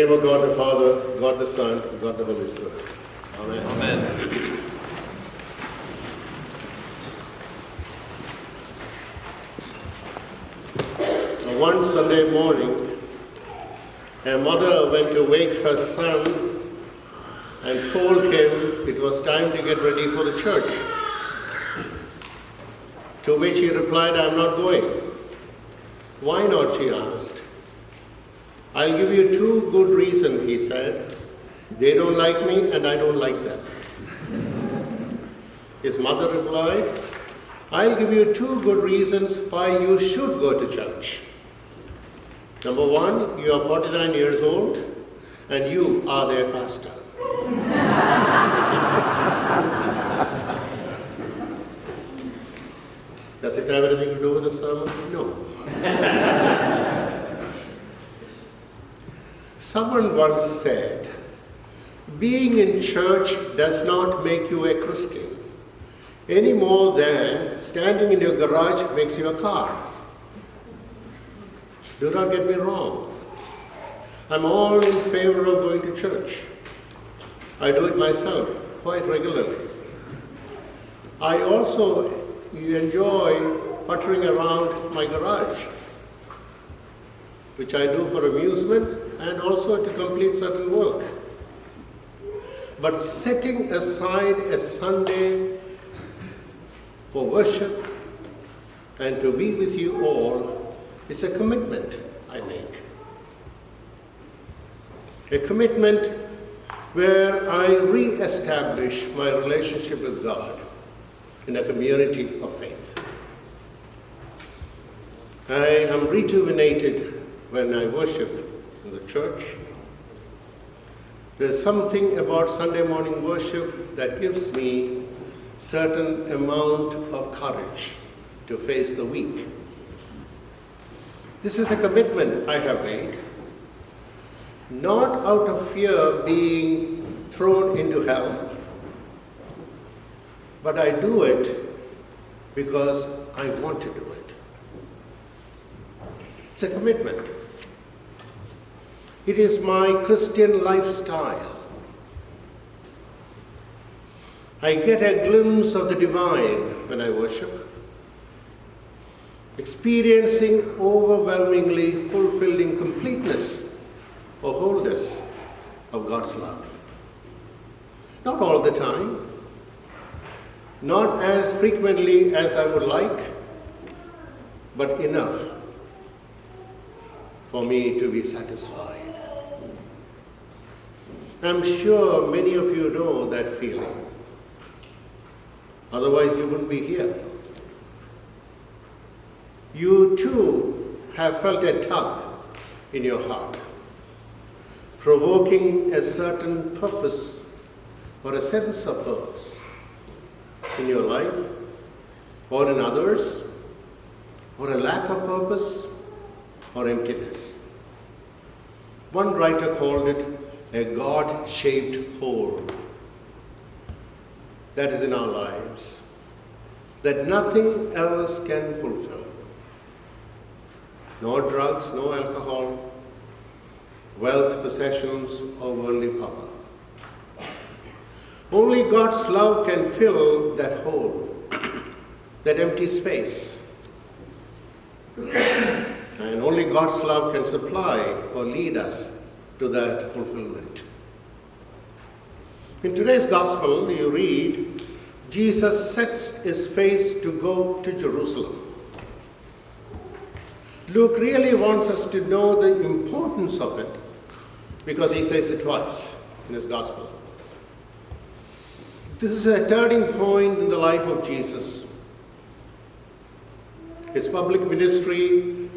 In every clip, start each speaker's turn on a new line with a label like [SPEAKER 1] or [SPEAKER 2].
[SPEAKER 1] name of God the Father, God the Son, God the Holy Spirit. Amen.
[SPEAKER 2] Amen.
[SPEAKER 1] One Sunday morning, a mother went to wake her son and told him it was time to get ready for the church. To which he replied, "I'm not going." "Why not?" she asked. "I'll give you two good reasons," he said. "They don't like me and I don't like them." His mother replied, "I'll give you two good reasons why you should go to church. Number one, you are 49 years old and you are their pastor." Does it have anything to do with the sermon? No. Someone once said, being in church does not make you a Christian any more than standing in your garage makes you a car. Do not get me wrong. I'm all in favor of going to church. I do it myself quite regularly. I also enjoy puttering around my garage, which I do for amusement and also to complete certain work. But setting aside a Sunday for worship and to be with you all is a commitment I make. A commitment where I re-establish my relationship with God in a community of faith. I am rejuvenated when I worship in the church. There's something about Sunday morning worship that gives me certain amount of courage to face the week. This is a commitment I have made, not out of fear of being thrown into hell, but I do it because I want to do it. It's a commitment. It is my Christian lifestyle. I get a glimpse of the divine when I worship, experiencing overwhelmingly fulfilling completeness or wholeness of God's love. Not all the time, not as frequently as I would like, but enough for me to be satisfied. I'm sure many of you know that feeling. Otherwise, you wouldn't be here. You too have felt a tug in your heart, provoking a certain purpose or a sense of purpose in your life or in others, or a lack of purpose or emptiness. One writer called it a God-shaped hole that is in our lives, that nothing else can fulfill. No drugs, no alcohol, wealth, possessions, or worldly power. Only God's love can fill that hole, that empty space. And only God's love can supply or lead us to that fulfillment. In today's gospel, you read, Jesus sets his face to go to Jerusalem. Luke really wants us to know the importance of it because he says it twice in his gospel. This is a turning point in the life of Jesus. His public ministry,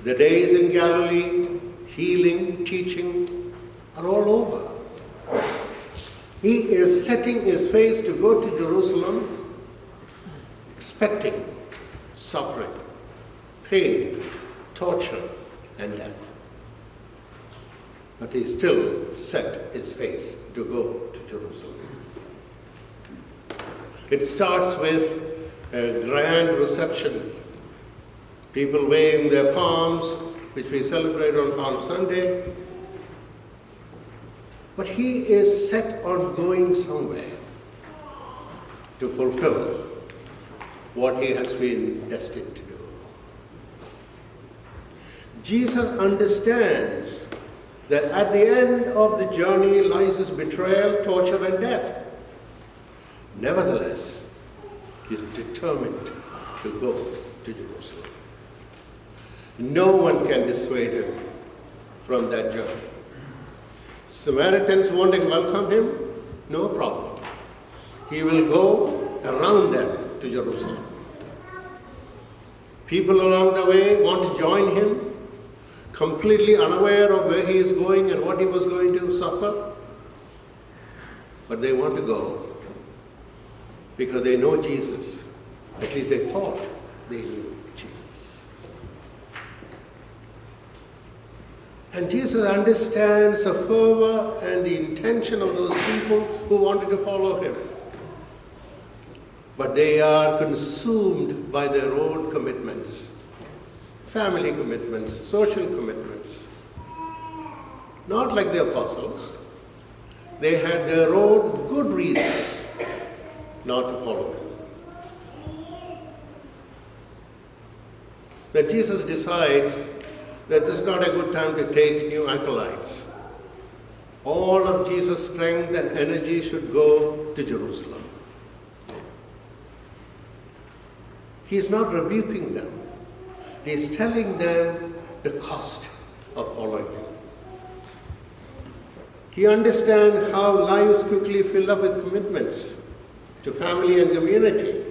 [SPEAKER 1] the days in Galilee, healing, teaching, are all over. He is setting his face to go to Jerusalem, expecting suffering, pain, torture, and death. But he still set his face to go to Jerusalem. It starts with a grand reception. People waving their palms, which we celebrate on Palm Sunday. But he is set on going somewhere to fulfill what he has been destined to do. Jesus understands that at the end of the journey lies his betrayal, torture, and death. Nevertheless, he is determined to go to Jerusalem. No one can dissuade him from that journey. Samaritans want to welcome him, no problem. He will go around them to Jerusalem. People along the way want to join him, completely unaware of where he is going and what he was going to suffer. But they want to go because they know Jesus. At least they thought they knew Jesus. And Jesus understands the fervor and the intention of those people who wanted to follow him. But they are consumed by their own commitments, family commitments, social commitments. Not like the apostles. They had their own good reasons not to follow him. Then Jesus decides that this is not a good time to take new acolytes. All of Jesus' strength and energy should go to Jerusalem. He is not rebuking them. He is telling them the cost of following him. He understands how lives quickly fill up with commitments to family and community.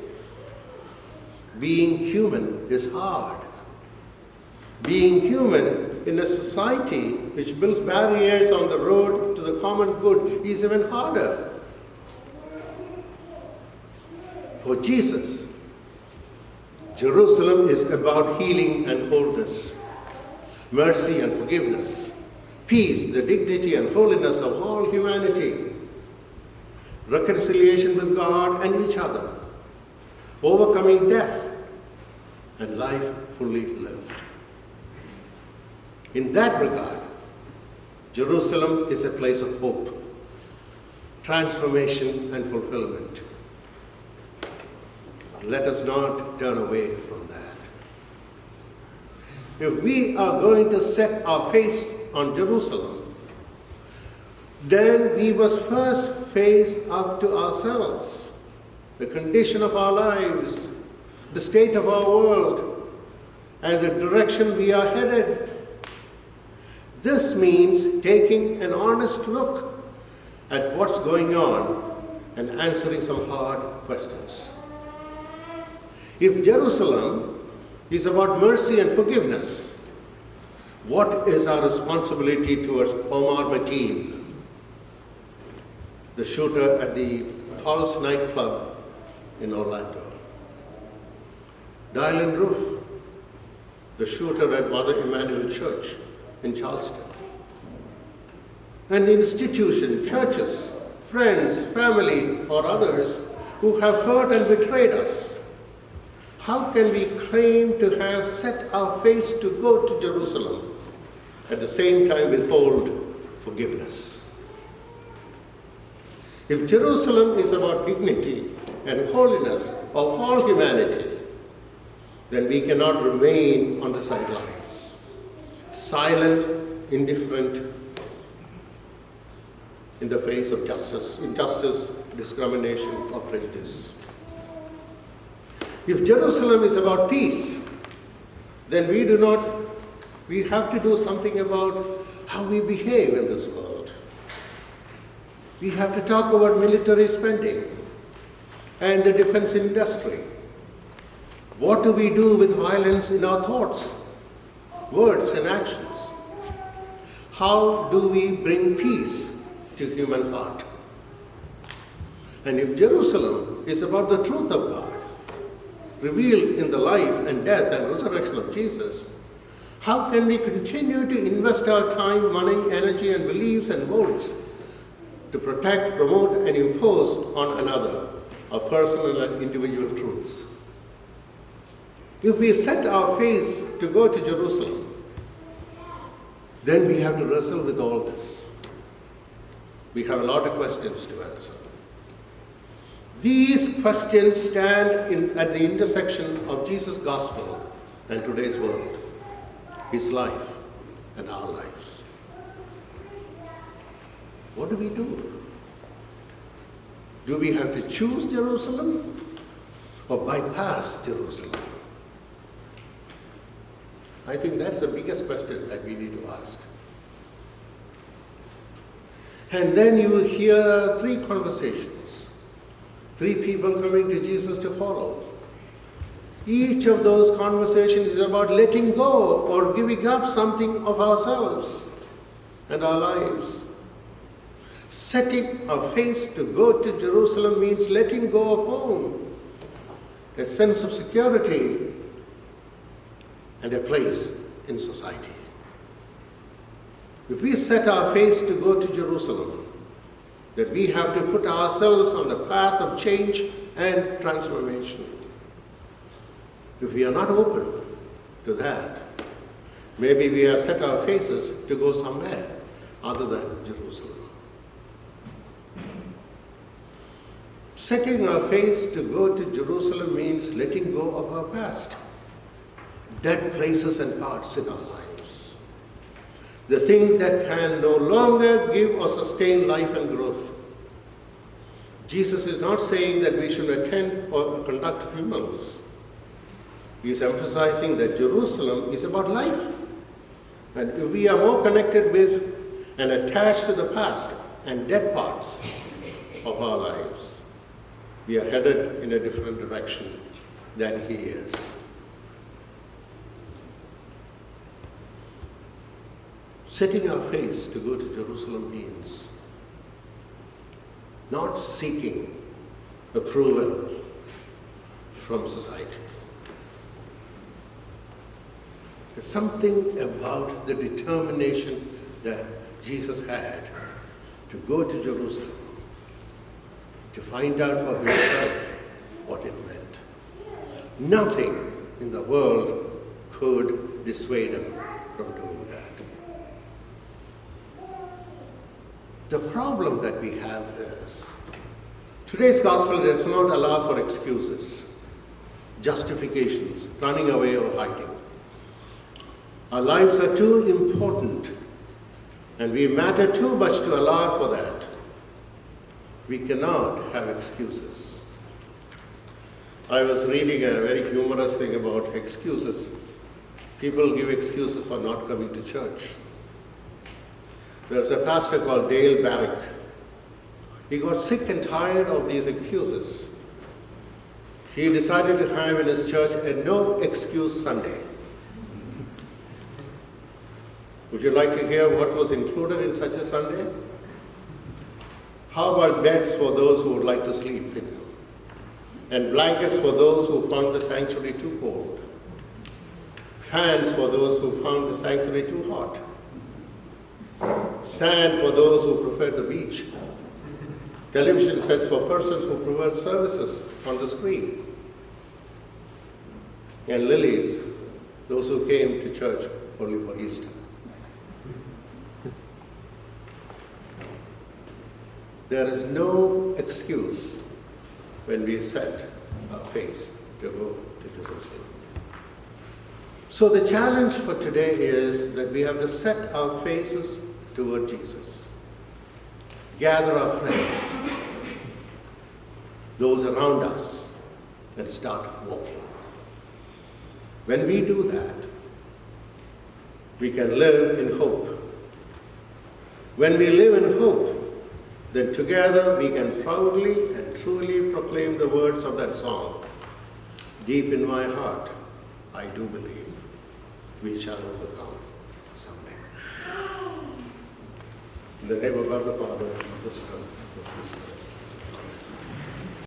[SPEAKER 1] Being human is hard. Being human in a society which builds barriers on the road to the common good is even harder. For Jesus, Jerusalem is about healing and wholeness, mercy and forgiveness, peace, the dignity and holiness of all humanity, reconciliation with God and each other, overcoming death, and life fully lived. In that regard, Jerusalem is a place of hope, transformation, and fulfillment. Let us not turn away from that. If we are going to set our face on Jerusalem, then we must first face up to ourselves, the condition of our lives, the state of our world, and the direction we are headed. This means taking an honest look at what's going on and answering some hard questions. If Jerusalem is about mercy and forgiveness, what is our responsibility towards Omar Mateen, the shooter at the Pulse nightclub in Orlando? Dylan Roof, the shooter at Mother Emanuel Church in Charleston. And institutions, churches, friends, family, or others who have hurt and betrayed us. How can we claim to have set our face to go to Jerusalem, at the same time withhold forgiveness? If Jerusalem is about dignity and holiness of all humanity, then we cannot remain on the sidelines, silent, indifferent in the face of injustice, discrimination, or prejudice. If Jerusalem is about peace, then we have to do something about how we behave in this world. We have to talk about military spending and the defense industry. What do we do with violence in our thoughts, words, and actions? How do we bring peace to human heart? And if Jerusalem is about the truth of God, revealed in the life and death and resurrection of Jesus, how can we continue to invest our time, money, energy, and beliefs and votes to protect, promote, and impose on another our personal and individual truths? If we set our face to go to Jerusalem, then we have to wrestle with all this. We have a lot of questions to answer. These questions stand at the intersection of Jesus' gospel and today's world, his life and our lives. What do we do? Do we have to choose Jerusalem or bypass Jerusalem? I think that's the biggest question that we need to ask. And then you hear three conversations, three people coming to Jesus to follow. Each of those conversations is about letting go or giving up something of ourselves and our lives. Setting our face to go to Jerusalem means letting go of home, a sense of security, and a place in society. If we set our face to go to Jerusalem, then we have to put ourselves on the path of change and transformation. If we are not open to that, maybe we have set our faces to go somewhere other than Jerusalem. Setting our face to go to Jerusalem means letting go of our past, dead places and parts in our lives, the things that can no longer give or sustain life and growth. Jesus is not saying that we should attend or conduct funerals. He is emphasizing that Jerusalem is about life. And if we are more connected with and attached to the past and dead parts of our lives, we are headed in a different direction than he is. Setting our face to go to Jerusalem means not seeking approval from society. There's something about the determination that Jesus had to go to Jerusalem, to find out for himself what it meant. Nothing in the world could dissuade him from doing that. The problem that we have is, today's gospel does not allow for excuses, justifications, running away or hiding. Our lives are too important, and we matter too much to allow for that. We cannot have excuses. I was reading a very humorous thing about excuses. People give excuses for not coming to church. There's a pastor called Dale Barrick. He got sick and tired of these excuses. He decided to have in his church a no excuse Sunday. Would you like to hear what was included in such a Sunday? How about beds for those who would like to sleep in? And blankets for those who found the sanctuary too cold? Fans for those who found the sanctuary too hot? Sand for those who prefer the beach? Television sets for persons who prefer services on the screen? And lilies, those who came to church only for Easter? There is no excuse when we set our face to go to Jerusalem. So the challenge for today is that we have to set our faces toward Jesus. Gather our friends, those around us, and start walking. When we do that, we can live in hope. When we live in hope, then together we can proudly and truly proclaim the words of that song. Deep in my heart, I do believe we shall overcome someday. In the name of God the Father, and of the Son, and of the Spirit.